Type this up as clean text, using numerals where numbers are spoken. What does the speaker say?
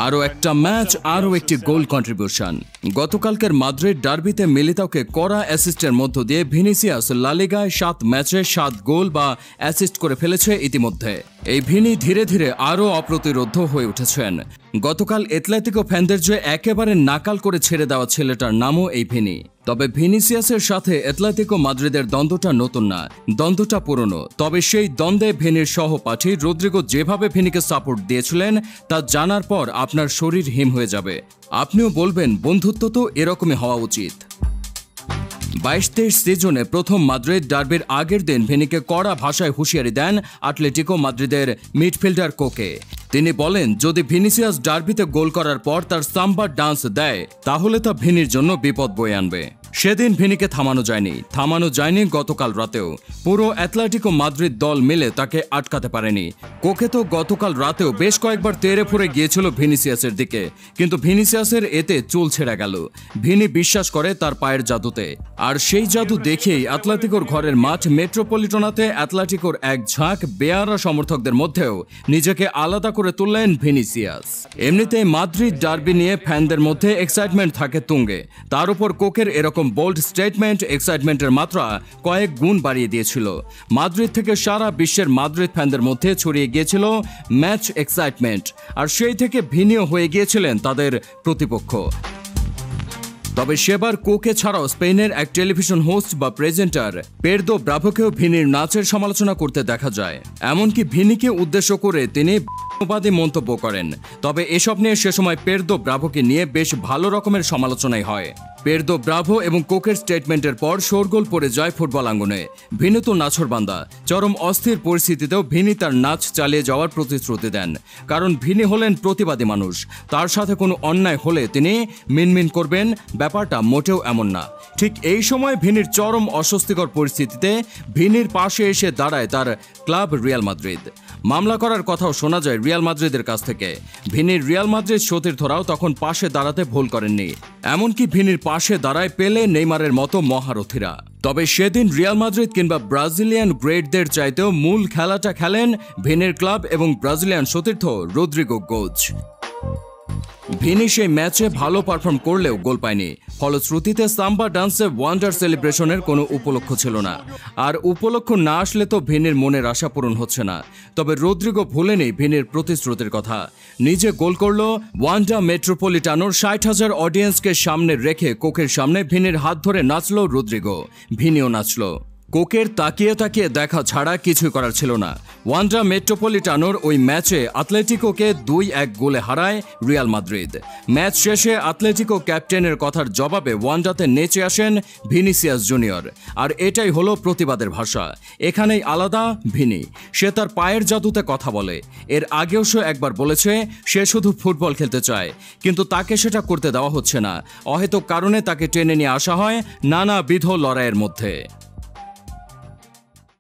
আরও একটা ম্যাচ, আরও একটি গোল কন্ট্রিবিউশন। গতকালকের মাদ্রিদ ডার্বিতে মিলিতাওকে কড়া অ্যাসিস্টের মধ্য দিয়ে ভিনিসিয়াস লা লিগায় 7 ম্যাচে 7 গোল বা অ্যাসিস্ট করে ফেলেছে ইতিমধ্যে। এই ভিনি ধীরে ধীরে আরও অপ্রতিরোধ্য হয়ে উঠেছেন। গতকাল অ্যাটলেটিকো ফ্যানদের যে একেবারে নাকাল করে ছেড়ে দেওয়া ছেলেটার নামও এই ভিনি। তবে ভিনিসিয়াসের সাথে অ্যাটলেটিকো মাদ্রিদের দ্বন্দ্বটা নতুন না, দ্বন্দ্বটা পুরনো। তবে সেই দ্বন্দ্বে ভিনির সহপাঠী রদ্রিগো যেভাবে ভিনিকে সাপোর্ট দিয়েছিলেন তা জানার পর আপনার শরীর হিম হয়ে যাবে। আপনিও বলবেন বন্ধুত্ব তো এরকমই হওয়া উচিত। 22-23 সিজনে প্রথম মাদ্রিদ ডার্বির আগের দিন ভিনিকে কড়া ভাষায় হুঁশিয়ারি দেন অ্যাটলেটিকো মাদ্রিদের মিডফিল্ডার কোকে। তিনি বলেন, যদি ভিনিসিয়াস ডার্বিতে গোল করার পর তার সাম্বা ডান্স দেয় তাহলে তা ভিনির জন্য বিপদ বয়ে আনবে। সেদিন ভিনিকে থামানো যায়নি গতকাল রাতেও। পুরো অ্যাটলেটিকো মাদ্রিদ দল মিলে তাকে আটকাতে পারেনি। কোকে তো গতকাল রাতেও বেশ কয়েকবার তেড়ে ফুঁড়ে গিয়েছিল ভিনিসিয়াসের দিকে, কিন্তু ভিনিসিয়াসের এতে চুল ছেড়ে গেল। ভিনি বিশ্বাস করে তার পায়ের জাদুতে, আর সেই জাদু দেখেই অ্যাটলেটিকোর ঘরের মাঠ মেট্রোপলিটনাতে অ্যাটলেটিকোর এক ঝাঁক বেয়ারা সমর্থকদের মধ্যেও নিজেকে আলাদা করে তুললেন ভিনিসিয়াস। এমনিতেই মাদ্রিদ ডার্বি নিয়ে ফ্যানদের মধ্যে এক্সাইটমেন্ট থাকে তুঙ্গে, তার উপর কোকের এরকম বোল্ড স্টেটমেন্ট এক্সাইটমেন্টের মাত্রা কয়েক গুণ বাড়িয়ে দিয়েছিল। মাদ্রিদ থেকে সারা বিশ্বের মাদ্রিদ ফ্যানদের মধ্যে ছড়িয়ে গিয়েছিল ম্যাচ এক্সাইটমেন্ট, আর সেই থেকে ভিনিও হয়ে গিয়েছিলেন তাদের প্রতিপক্ষ। তবে সেবার কোকে ছাড়াও স্পেনের এক টেলিভিশন হোস্ট বা প্রেজেন্টার পেরদো ব্রাভোকেও ভিনির নাচের সমালোচনা করতে দেখা যায়। এমনকি ভিনিকে উদ্দেশ্য করে তিনি বাদী মন্তব্য করেন। তবে এসব নিয়ে সে সময় পেরদো ব্রাভোকে নিয়ে বেশ ভালো রকমের সমালোচনাই হয়। পেরদো ব্রাভো এবং কোকের স্টেটমেন্টের পর শোরগোল পড়ে যায় ফুটবল আঙ্গনে। ভিনি তো নাছোড়বান্দা। চরম অস্থির পরিস্থিতিতেও ভিনি তার নাচ চালিয়ে যাওয়ার প্রতিশ্রুতি দেন, কারণ ভিনি হলেন প্রতিবাদী মানুষ। তার সাথে কোনো অন্যায় হলে তিনি মিনমিন করবেন, ব্যাপারটা মোটেও এমন না। ঠিক এই সময় ভিনির চরম অস্বস্তিকর পরিস্থিতিতে ভিনির পাশে এসে দাঁড়ায় তার ক্লাব রিয়াল মাদ্রিদ। মামলা করার কথাও শোনা যায় রিয়াল মাদ্রিদের কাছ থেকে। ভিনির রিয়াল মাদ্রিদ সতীর্থরাও তখন পাশে দাঁড়াতে ভুল করেননি। এমনকি ভিনির পাশে দাঁড়ায় পেলে, নেইমারের মতো মহারথীরা। তবে সেদিন রিয়াল মাদ্রিদ কিংবা ব্রাজিলিয়ান গ্রেটদের চাইতেও মূল খেলাটা খেলেন ভিনির ক্লাব এবং ব্রাজিলিয়ান সতীর্থ রদ্রিগো গোজ। ভিনি সেই ম্যাচে ভালো পারফর্ম করলেও গোল পায়নি। ফলশ্রুতিতে সাম্বা ডান্সে ওয়ান্ডার সেলিব্রেশনের কোনো উপলক্ষ ছিল না। আর উপলক্ষ না আসলে তো ভিনির মনের আশা পূরণ হচ্ছে না। তবে রদ্রিগো ভুলেনি ভিনির প্রতিশ্রুতির কথা। নিজে গোল করল, ওয়ান্ডা মেট্রোপলিটানোর 60,000 অডিয়েন্সকে সামনে রেখে কোকের সামনে ভিনির হাত ধরে নাচল রদ্রিগো। ভিনিও নাচল। কোকের তাকিয়ে তাকিয়ে দেখা ছাড়া কিছুই করার ছিল না। ওয়ান্ডা মেট্রোপলিটানোর ওই ম্যাচে অ্যাটলেটিকোকে 2-1 গোলে হারায় রিয়াল মাদ্রিদ। ম্যাচ শেষে অ্যাটলেটিকো ক্যাপ্টেনের কথার জবাবে ওয়ান্ডাতে নেচে আসেন ভিনিসিয়াস জুনিয়র। আর এটাই হলো প্রতিবাদের ভাষা। এখানেই আলাদা ভিনি। সে তার পায়ের জাদুতে কথা বলে। এর আগেও সে একবার বলেছে সে শুধু ফুটবল খেলতে চায়, কিন্তু তাকে সেটা করতে দেওয়া হচ্ছে না। অহেতুক কারণে তাকে টেনে নিয়ে আসা হয় নানাবিধ লড়াইয়ের মধ্যে।